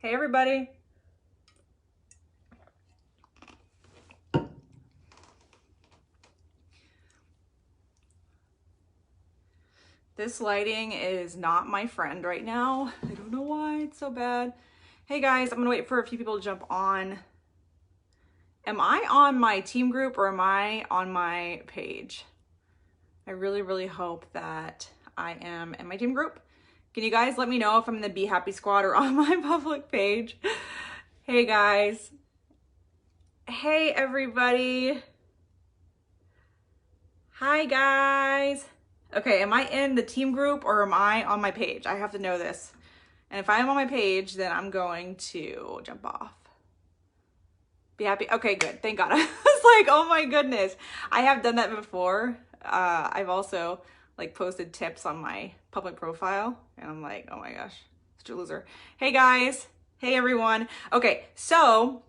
Hey everybody. This lighting is not my friend right now. I don't know why it's so bad. Hey guys, I'm gonna wait for a few people to jump on. Am I on my team group or am I on my page? I really hope that I am in my team group. Can you guys let me know if I'm in the Be Happy Squad or on my public page? Hey guys. Hey everybody. Hi guys. Okay, am I in the team group or am I on my page? I have to know this. And if I am on my page, then I'm going to jump off. Be happy. Okay, good. Thank God. I was like, oh my goodness. I have done that before. I've also like posted tips on my public profile and I'm like, oh my gosh, such a loser. Hey guys. Hey everyone. Okay, so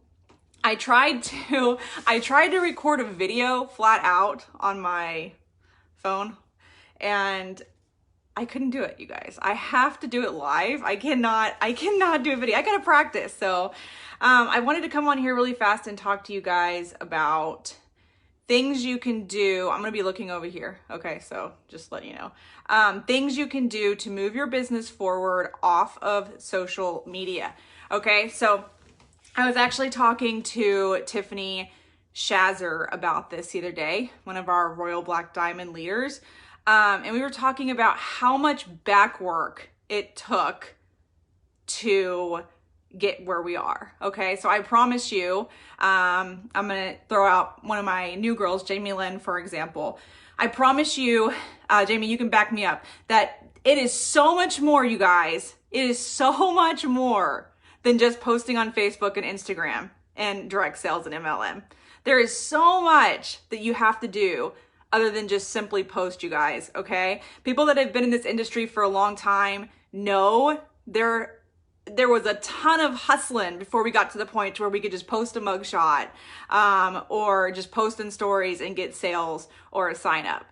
I tried to record a video flat out on my phone and I couldn't do it, you guys. I have to do it live. I cannot do a video. I gotta practice. So I wanted to come on here really fast and talk to you guys about things you can do. I'm gonna be looking over here. Okay, so just let you know. Things you can do to move your business forward off of social media. Okay, so I was actually talking to Tiffany Shazer about this the other day, one of our Royal Black Diamond leaders. And we were talking about how much back work it took to get where we are. Okay, so I promise you, I'm gonna throw out one of my new girls, Jamie Lynn, for example. I promise you, Jamie, you can back me up, that it is so much more, you guys. It is so much more than just posting on Facebook and Instagram and direct sales and MLM. There is so much that you have to do other than just simply post, you guys, okay? People that have been in this industry for a long time know there was a ton of hustling before we got to the point where we could just post a mugshot or just post in stories and get sales or a sign up.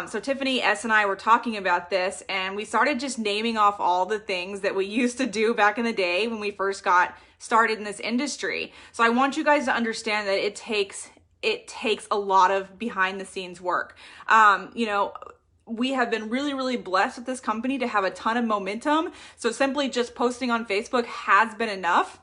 So Tiffany S and I were talking about this and we started just naming off all the things that we used to do back in the day when we first got started in this industry. So I want you guys to understand that it takes a lot of behind the scenes work. You know, we have been really blessed with this company to have a ton of momentum. So simply just posting on Facebook has been enough.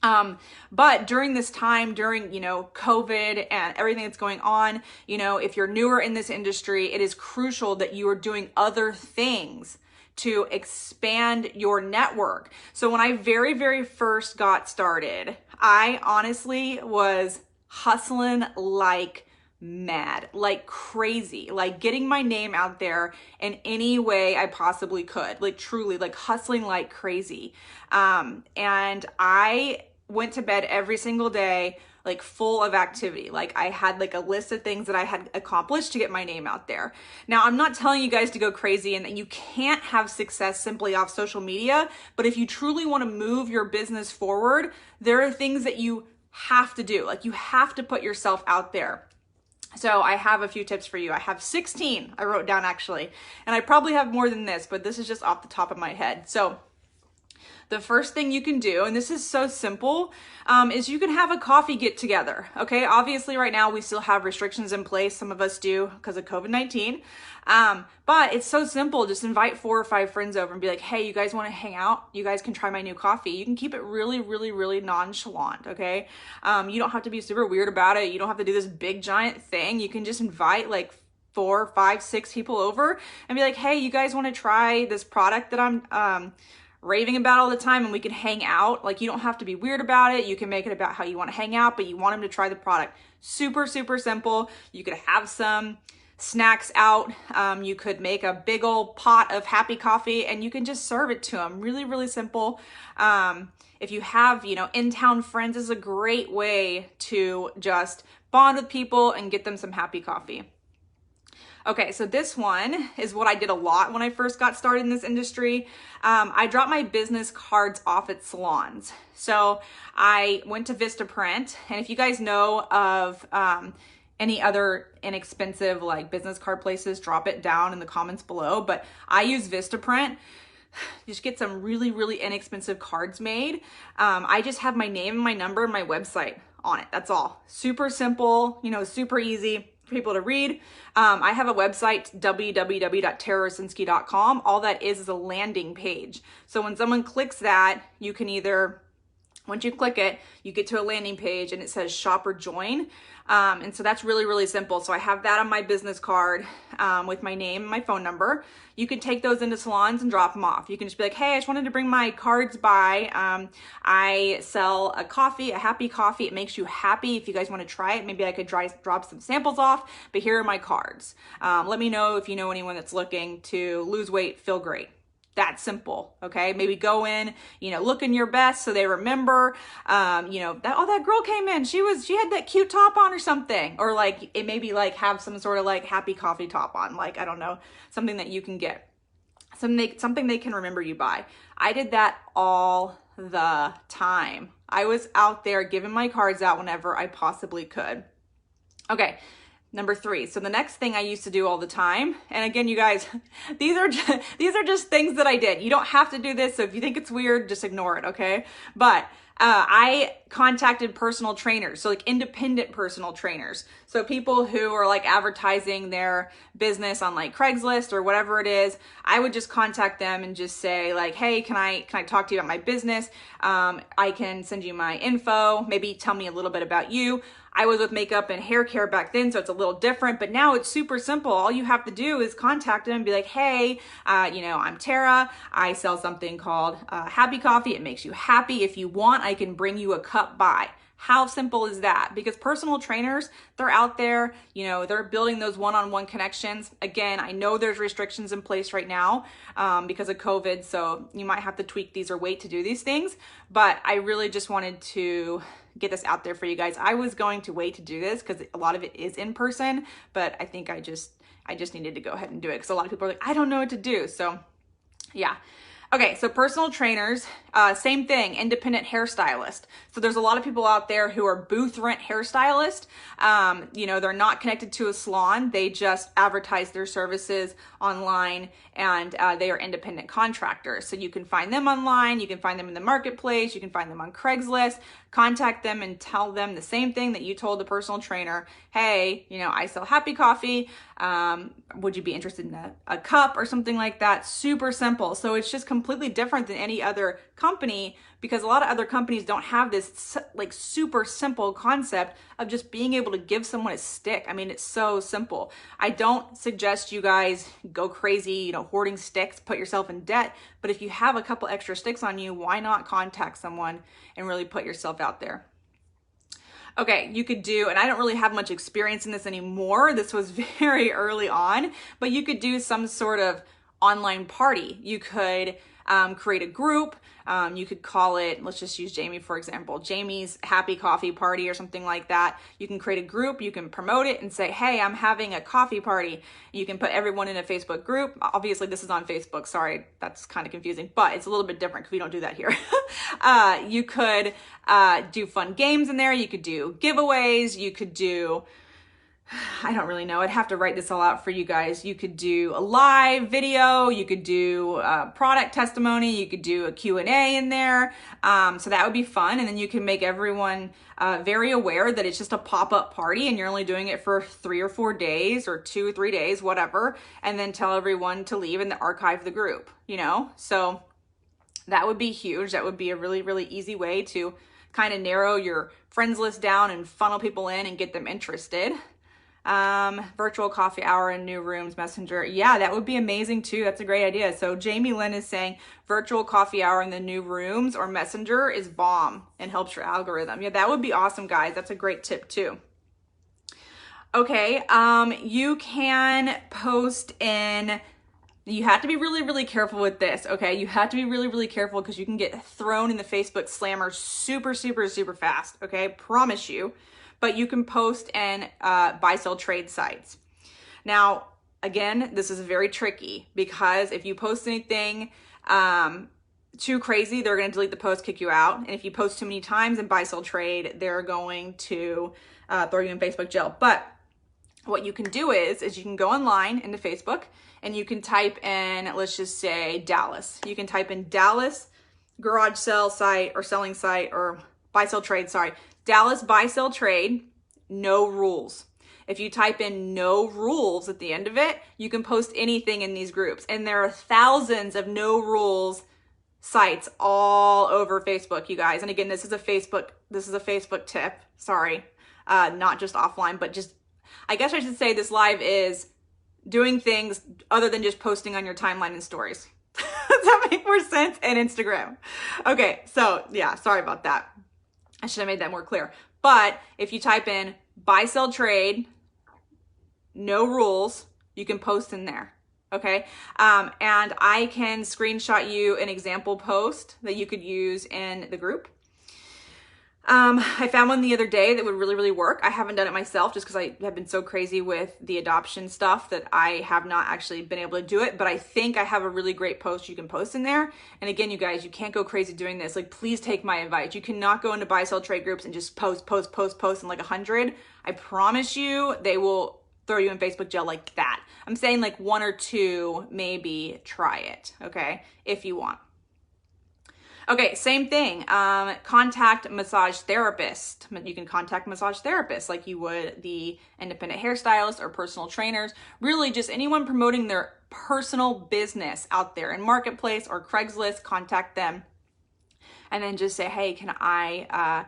But during this time, during, you know, COVID and everything that's going on, you know, if you're newer in this industry, it is crucial that you are doing other things to expand your network. So when I very first got started, I honestly was hustling like mad, like crazy, like getting my name out there in any way I possibly could, like truly, like hustling like crazy. And I went to bed every single day, like full of activity. Like I had like a list of things that I had accomplished to get my name out there. Now, I'm not telling you guys to go crazy and that you can't have success simply off social media, but if you truly want to move your business forward, there are things that you have to do. Like you have to put yourself out there. So I have a few tips for you. I have 16 I wrote down actually, and I probably have more than this, but this is just off the top of my head. So the first thing you can do, and this is so simple, is you can have a coffee get together. Okay, obviously right now we still have restrictions in place. Some of us do because of COVID-19. But it's so simple. Just invite 4 or 5 friends over and be like, hey, you guys want to hang out? You guys can try my new coffee. You can keep it really nonchalant. Okay. You don't have to be super weird about it. You don't have to do this big giant thing. You can just invite like 4, 5, 6 people over and be like, hey, you guys want to try this product that I'm, raving about all the time, and we can hang out. Like you don't have to be weird about it. You can make it about how you want to hang out, but you want them to try the product. Super simple. You could have some snacks out. You could make a big old pot of happy coffee and you can just serve it to them. Really simple. If you have, you know, in-town friends, is a great way to just bond with people and get them some happy coffee. Okay, so this one is what I did a lot when I first got started in this industry. I dropped my business cards off at salons. So I went to Vistaprint, and if you guys know of any other inexpensive like business card places, drop it down in the comments below. But I use Vistaprint. just get some really, really inexpensive cards made. I just have my name and my number and my website on it. That's all. Super simple, you know, super easy for people to read. I have a website, www.tararosinski.com. All that is a landing page. So when someone clicks that, you can either, once you click it, you get to a landing page and it says shop or join. And so that's really, really simple. So I have that on my business card with my name and my phone number. You can take those into salons and drop them off. You can just be like, hey, I just wanted to bring my cards by. I sell a coffee, a happy coffee. It makes you happy. If you guys want to try it, maybe I could drop some samples off, but here are my cards. Let me know if you know anyone that's looking to lose weight, feel great. That simple, okay? Maybe go in, you know, looking your best so they remember, you know, that, oh, that girl came in, she had that cute top on or something. Or like, it maybe like have some sort of like happy coffee top on, like, I don't know, something that you can get, something they can remember you by. I did that all the time. I was out there giving my cards out whenever I possibly could. Okay. Number 3. So the next thing I used to do all the time, and again, you guys, these are just things that I did. You don't have to do this. So if you think it's weird, just ignore it. Okay. But I contacted personal trainers, so like independent personal trainers. So people who are like advertising their business on like Craigslist or whatever it is, I would just contact them and just say like, hey, can I talk to you about my business? I can send you my info, maybe tell me a little bit about you. I was with makeup and hair care back then, so it's a little different, but now it's super simple. All you have to do is contact them and be like, hey, you know, I'm Tara. I sell something called Happy Coffee. It makes you happy. If you want, I can bring you a cup by. How simple is that? Because personal trainers, they're out there, you know, they're building those one-on-one connections. Again, I know there's restrictions in place right now because of COVID, so you might have to tweak these or wait to do these things, but I really just wanted to get this out there for you guys. I was going to wait to do this because a lot of it is in person, but I think I just needed to go ahead and do it because a lot of people are like, I don't know what to do. So yeah. Okay, so personal trainers, same thing, independent hairstylist. So there's a lot of people out there who are booth rent hairstylist. You know, they're not connected to a salon. They just advertise their services online and they are independent contractors. So you can find them online, you can find them in the marketplace, you can find them on Craigslist. Contact them and tell them the same thing that you told the personal trainer. Hey, you know, I sell Happy Coffee. Would you be interested in a cup or something like that? Super simple. So it's just completely different than any other company because a lot of other companies don't have this like super simple concept of just being able to give someone a stick. I mean, it's so simple. I don't suggest you guys go crazy, you know, hoarding sticks, put yourself in debt. But if you have a couple extra sticks on you, why not contact someone and really put yourself out there? Okay, you could do, and I don't really have much experience in this anymore. This was very early on, but you could do some sort of online party. You could create a group. You could call it, let's just use Jamie, for example, Jamie's Happy Coffee Party or something like that. You can create a group, you can promote it and say, hey, I'm having a coffee party. You can put everyone in a Facebook group. Obviously this is on Facebook. Sorry, that's kind of confusing, but it's a little bit different because we don't do that here. You could do fun games in there. You could do giveaways. You could do, I don't really know. I'd have to write this all out for you guys. You could do a live video. You could do product testimony. You could do a Q&A in there. So that would be fun. And then you can make everyone very aware that it's just a pop-up party and you're only doing it for 3 or 4 days or 2 or 3 days, whatever. And then tell everyone to leave and archive the group, you know? So that would be huge. That would be a really, really easy way to kind of narrow your friends list down and funnel people in and get them interested. Virtual coffee hour in new rooms, Messenger. Yeah, that would be amazing too. That's a great idea. So Jamie Lynn is saying virtual coffee hour in the new rooms or Messenger is bomb and helps your algorithm. Yeah, that would be awesome, guys. That's a great tip too. Okay, you can post in, you have to be really, really careful with this, okay? You have to be really, really careful because you can get thrown in the Facebook slammer super, super, super fast, okay? Promise you. But you can post in buy, sell, trade sites. Now, again, this is very tricky because if you post anything too crazy, they're going to delete the post, kick you out. And if you post too many times in buy, sell, trade, they're going to throw you in Facebook jail. But what you can do is you can go online into Facebook and you can type in, let's just say Dallas. You can type in Dallas garage sale site or selling site or buy sell trade, sorry. Dallas buy sell trade, no rules. If you type in no rules at the end of it, you can post anything in these groups. And there are thousands of no rules sites all over Facebook, you guys. And again, this is a Facebook tip. Sorry. Not just offline, but just, I guess I should say this live is doing things other than just posting on your timeline and stories. Does that make more sense? And Instagram. Okay. So yeah, sorry about that. I should have made that more clear. But if you type in buy, sell, trade, no rules, you can post in there. Okay. And I can screenshot you an example post that you could use in the group. I found one the other day that would really, really work. I haven't done it myself just because I have been so crazy with the adoption stuff that I have not actually been able to do it. But I think I have a really great post you can post in there. And again, you guys, you can't go crazy doing this. Like, please take my advice. You cannot go into buy, sell, trade groups and just post in like 100. I promise you, they will throw you in Facebook jail like that. I'm saying like 1 or 2, maybe try it. Okay. If you want. Okay, same thing. Contact massage therapist. You can contact massage therapists like you would the independent hairstylist or personal trainers. Really just anyone promoting their personal business out there in Marketplace or Craigslist, contact them. And then just say, hey, can I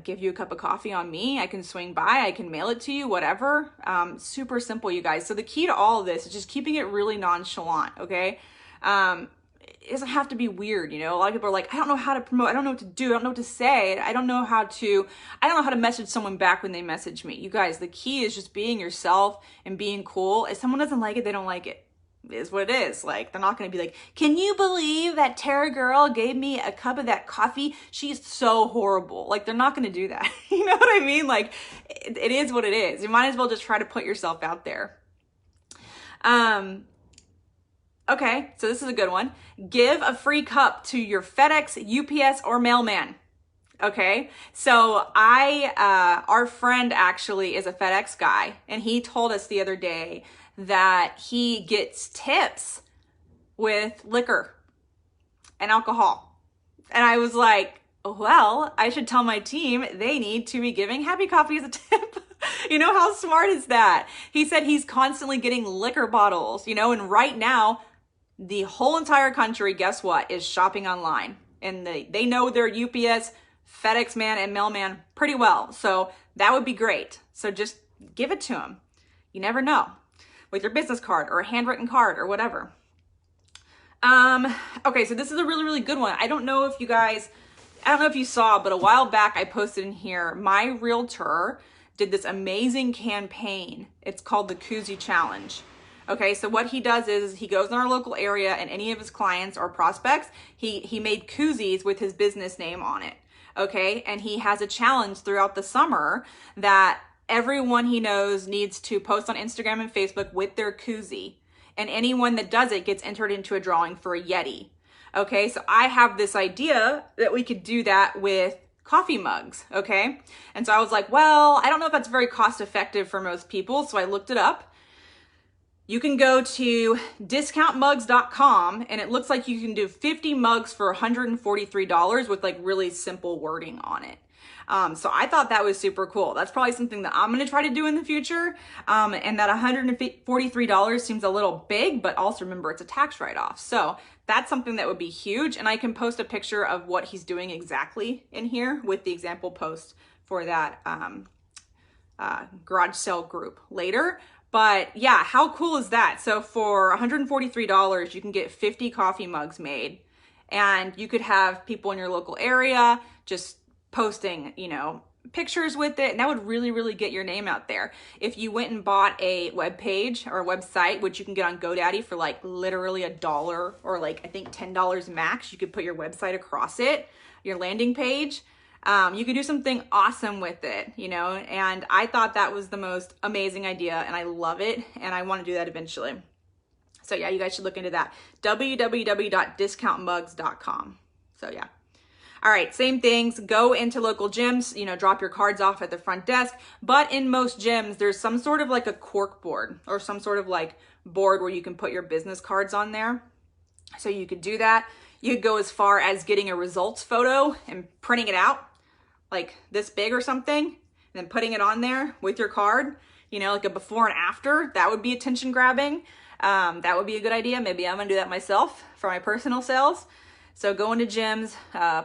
give you a cup of coffee on me? I can swing by, I can mail it to you, whatever. Super simple, you guys. So the key to all of this is just keeping it really nonchalant, okay? It doesn't have to be weird, you know. A lot of people are like, I don't know how to promote, I don't know what to do, I don't know what to say, I don't know how to message someone back when they message me. You guys, the key is just being yourself and being cool. If someone doesn't like it, they don't like it. It is what it is. Like, they're not going to be like, can you believe that Tara girl gave me a cup of that coffee? She's so horrible. Like, they're not going to do that. You know what I mean? Like, it is what it is. You might as well just try to put yourself out there. Okay, so this is a good one. Give a free cup to your FedEx, UPS, or mailman. Okay, so our friend actually is a FedEx guy, and he told us the other day that he gets tips with liquor and alcohol. And I was like, well, I should tell my team they need to be giving Happy Coffee as a tip. You know, how smart is that? He said he's constantly getting liquor bottles, you know, and right now, the whole entire country, guess what, is shopping online. And they know their UPS, FedEx man, and mailman pretty well. So that would be great. So just give it to them. You never know. With your business card or a handwritten card or whatever. Okay, so this is a really, really good one. I don't know if you saw, but a while back I posted in here, my realtor did this amazing campaign. It's called the Koozie Challenge. Okay, so what he does is he goes in our local area and any of his clients or prospects, he made koozies with his business name on it. Okay, and he has a challenge throughout the summer that everyone he knows needs to post on Instagram and Facebook with their koozie. And anyone that does it gets entered into a drawing for a Yeti. Okay, so I have this idea that we could do that with coffee mugs, okay? And so I was like, well, I don't know if that's very cost effective for most people, so I looked it up. You can go to discountmugs.com and it looks like you can do 50 mugs for $143 with like really simple wording on it. So I thought that was super cool. That's probably something that I'm going to try to do in the future. And that $143 seems a little big, but also remember it's a tax write-off. So that's something that would be huge. And I can post a picture of what he's doing exactly in here with the example post for that garage sale group later. But yeah, how cool is that? So for $143, you can get 50 coffee mugs made and you could have people in your local area just posting, you know, pictures with it. And that would really, really get your name out there. If you went and bought a web page or a website, which you can get on GoDaddy for like literally $1 or like, I think $10 max, you could put your website across it, your landing page. You could do something awesome with it, you know, and I thought that was the most amazing idea and I love it and I want to do that eventually. So yeah, you guys should look into that. www.discountmugs.com. So yeah. All right, same things. Go into local gyms, you know, drop your cards off at the front desk. But in most gyms, there's some sort of like a cork board or some sort of like board where you can put your business cards on there. So you could do that. You could go as far as getting a results photo and printing it out like this big or something, and then putting it on there with your card, you know, like a before and after. That would be attention grabbing. That would be a good idea. Maybe I'm gonna do that myself for my personal sales. So go into gyms,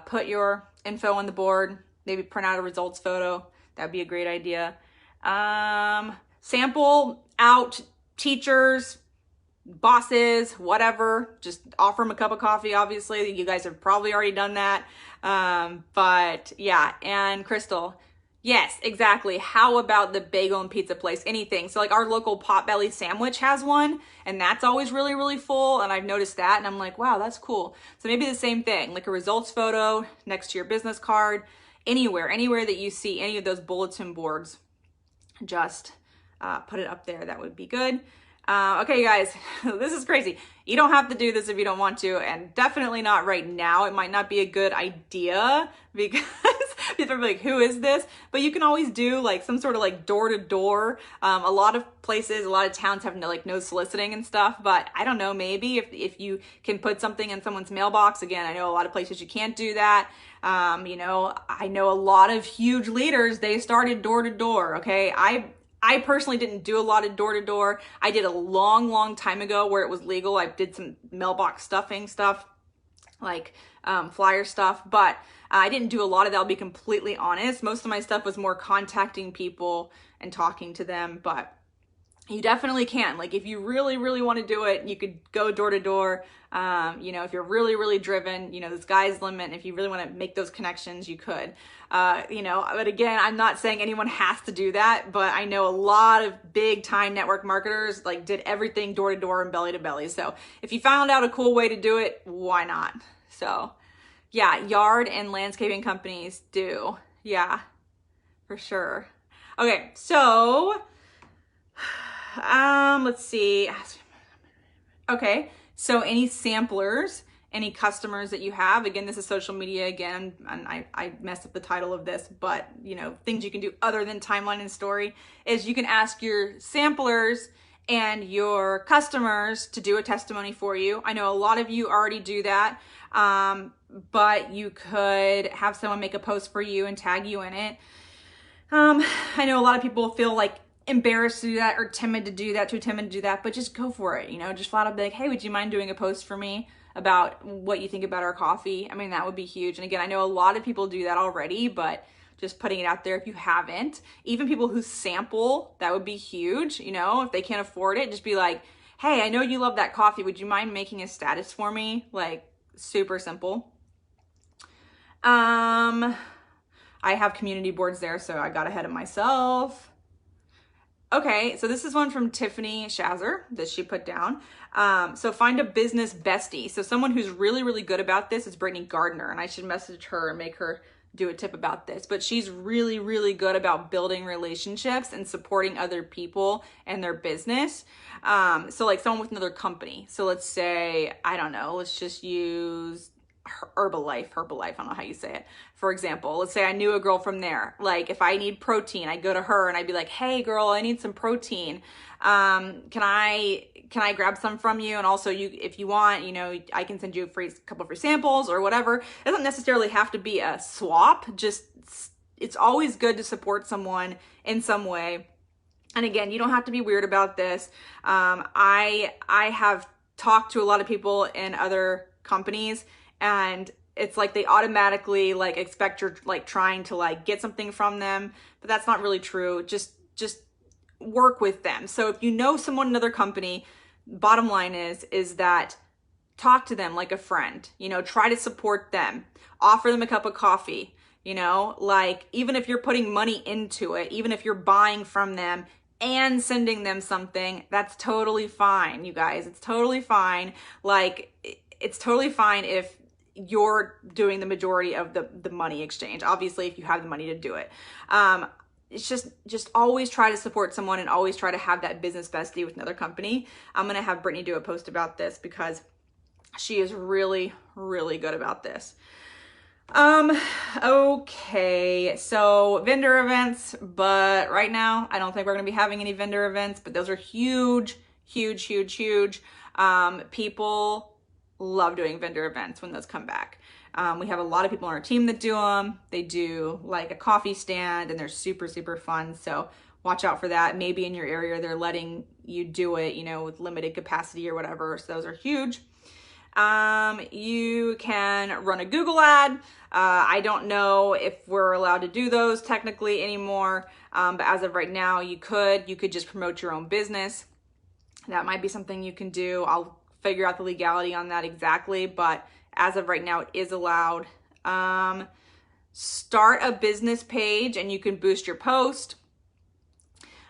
put your info on the board, maybe print out a results photo. That'd be a great idea. Sample out teachers, bosses, whatever. Just offer them a cup of coffee. Obviously, you guys have probably already done that. But yeah, and Crystal, yes, exactly. How about the bagel and pizza place? Anything. So like our local Potbelly sandwich has one, and that's always really, really full. And I've noticed that, and I'm like, wow, that's cool. So maybe the same thing, like a results photo next to your business card, anywhere that you see any of those bulletin boards, just put it up there. That would be good. Okay, guys, this is crazy. You don't have to do this if you don't want to, and definitely not right now. It might not be a good idea because people are like, who is this? But you can always do like some sort of like door-to-door. A lot of places, a lot of towns have no soliciting and stuff, but I don't know, maybe if you can put something in someone's mailbox. Again, I know a lot of places you can't do that. You know, I know a lot of huge leaders, they started door-to-door, okay? I personally didn't do a lot of door-to-door. I did a long time ago where it was legal. I did some mailbox stuffing stuff, like flyer stuff, but I didn't do a lot of that, I'll be completely honest. Most of my stuff was more contacting people and talking to them, but you definitely can. Like if you really want to do it, you could go door-to-door. You know, if you're really driven, you know, the sky's the limit. If you really want to make those connections, you could. You know, but again, I'm not saying anyone has to do that, but I know a lot of big time network marketers like did everything door-to-door and belly-to-belly. So if you found out a cool way to do it, why not? So yeah, yard and landscaping companies do. Yeah, for sure. Okay, so let's see. Okay, so any samplers, any customers that you have, again, this is social media again, and I messed up the title of this, but you know, things you can do other than timeline and story is you can ask your samplers and your customers to do a testimony for you. I know a lot of you already do that, but you could have someone make a post for you and tag you in it. I know a lot of people feel like embarrassed to do that or timid to do that, too timid to do that, but just go for it. You know, just flat out be like, hey, would you mind doing a post for me about what you think about our coffee? I mean, that would be huge. And again, I know a lot of people do that already, but just putting it out there if you haven't. Even people who sample, that would be huge. You know, if they can't afford it, just be like, hey, I know you love that coffee. Would you mind making a status for me? Like, super simple. I have community boards there, so I got ahead of myself. Okay, so this is one from Tiffany Shazer that she put down. So find a business bestie. So someone who's really good about this is Brittany Gardner, and I should message her and make her do a tip about this. But she's really good about building relationships and supporting other people and their business. So like someone with another company. So let's say, I don't know, let's just use Herbalife, I don't know how you say it. For example, let's say I knew a girl from there. Like if I need protein, I go to her and I'd be like, hey girl, I need some protein. Can I grab some from you? And also if you want, you know, I can send you a couple free samples or whatever. It doesn't necessarily have to be a swap. Just, it's always good to support someone in some way. And again, you don't have to be weird about this. I have talked to a lot of people in other companies, and it's like they automatically like expect you're like trying to like get something from them, but that's not really true. Just work with them. So if you know someone in another company, bottom line is that talk to them like a friend, you know, try to support them, offer them a cup of coffee, you know, like even if you're putting money into it, even if you're buying from them and sending them something, that's totally fine, you guys. It's totally fine. Like it's totally fine if you're doing the majority of the money exchange. Obviously, if you have the money to do it. It's just always try to support someone and always try to have that business bestie with another company. I'm going to have Brittany do a post about this because she is really good about this. Okay, so vendor events, but right now I don't think we're going to be having any vendor events, but those are huge Huge, huge, huge. People love doing vendor events when those come back. We have a lot of people on our team that do them. They do like a coffee stand and they're super, super fun. So watch out for that. Maybe in your area, they're letting you do it, you know, with limited capacity or whatever. So those are huge. You can run a Google ad. I don't know if we're allowed to do those technically anymore. But as of right now, you could just promote your own business. That might be something you can do. I'll figure out the legality on that exactly, but as of right now, it is allowed. Start a business page and you can boost your post.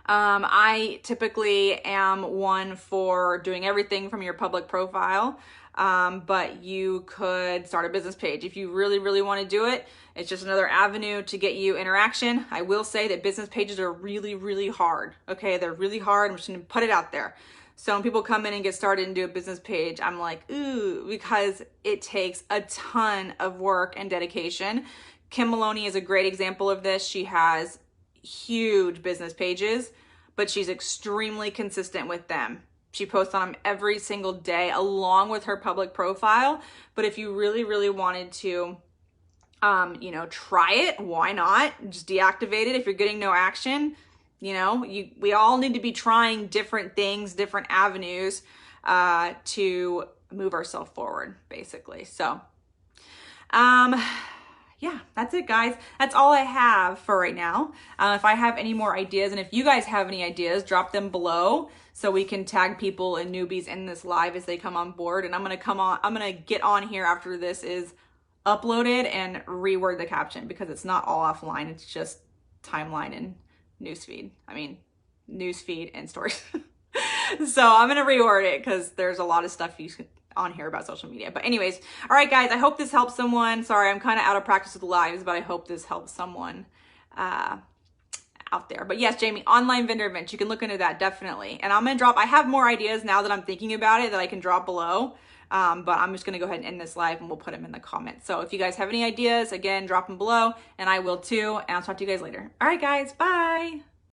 I typically am one for doing everything from your public profile, but you could start a business page if you really, really want to do it. It's just another avenue to get you interaction. I will say that business pages are really, really hard. Okay, they're really hard. I'm just going to put it out there. So when people come in and get started and do a business page, I'm like, ooh, because it takes a ton of work and dedication. Kym Maloney is a great example of this. She has huge business pages, but she's extremely consistent with them. She posts on them every single day along with her public profile. But if you really, really wanted to, you know, try it, why not? Just deactivate it if you're getting no action. You know, we all need to be trying different things, different avenues to move ourselves forward, basically. So, yeah, that's it, guys. That's all I have for right now. If I have any more ideas, and if you guys have any ideas, drop them below so we can tag people and newbies in this live as they come on board. And I'm gonna get on here after this is uploaded and reword the caption because it's not all offline. It's just timeline and newsfeed. I mean, newsfeed and stories. So I'm gonna reword it because there's a lot of stuff on here about social media. But anyways, all right, guys, I hope this helps someone. Sorry, I'm kind of out of practice with lives, but I hope this helps someone out there. But yes, Jamie, online vendor events, you can look into that definitely. And I'm gonna I have more ideas now that I'm thinking about it that I can drop below. But I'm just gonna go ahead and end this live and we'll put them in the comments. So if you guys have any ideas, again, drop them below and I will too. And I'll talk to you guys later. All right, guys, bye.